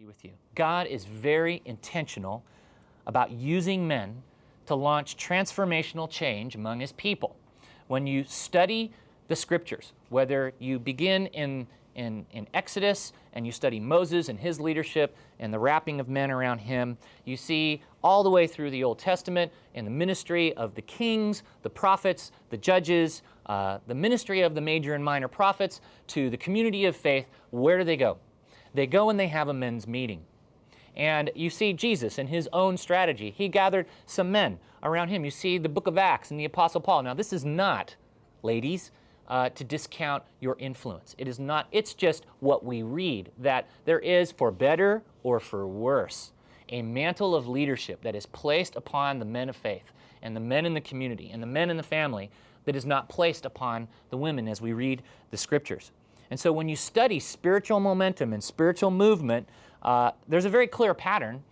With you. God is very intentional about using men to launch transformational change among His people. When you study the Scriptures, whether you begin in Exodus and you study Moses and his leadership and the wrapping of men around him, you see all the way through the Old Testament and the ministry of the kings, the prophets, the judges, the ministry of the major and minor prophets to the community of faith. Where do they go? They go and they have a men's meeting. And you see Jesus and His own strategy. He gathered some men around Him. You see the book of Acts and the Apostle Paul. Now, this is not, ladies, to discount your influence. It is not. It's just what we read, that there is, for better or for worse, a mantle of leadership that is placed upon the men of faith and the men in the community and the men in the family that is not placed upon the women as we read the Scriptures. And so when you study spiritual momentum and spiritual movement, there's a very clear pattern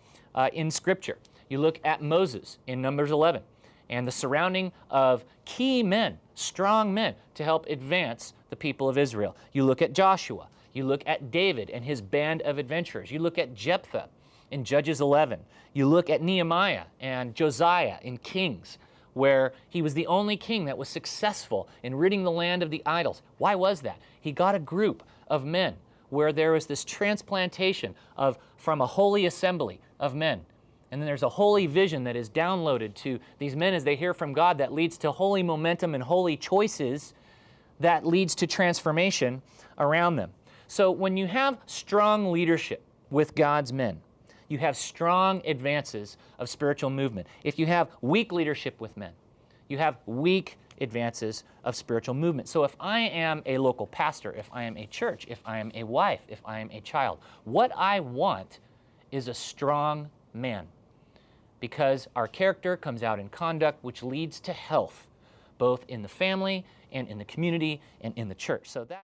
in Scripture. You look at Moses in Numbers 11 and the surrounding of key men, strong men, to help advance the people of Israel. You look at Joshua. You look at David and his band of adventurers. You look at Jephthah in Judges 11. You look at Nehemiah and Josiah in Kings, where he was the only king that was successful in ridding the land of the idols. Why was that? He got a group of men where there was this transplantation from a holy assembly of men. And then there's a holy vision that is downloaded to these men as they hear from God that leads to holy momentum and holy choices that leads to transformation around them. So when you have strong leadership with God's men, you have strong advances of spiritual movement. If you have weak leadership with men, you have weak advances of spiritual movement. So if I am a local pastor, if I am a church, if I am a wife, if I am a child, what I want is a strong man, because our character comes out in conduct, which leads to health, both in the family and in the community and in the church. So that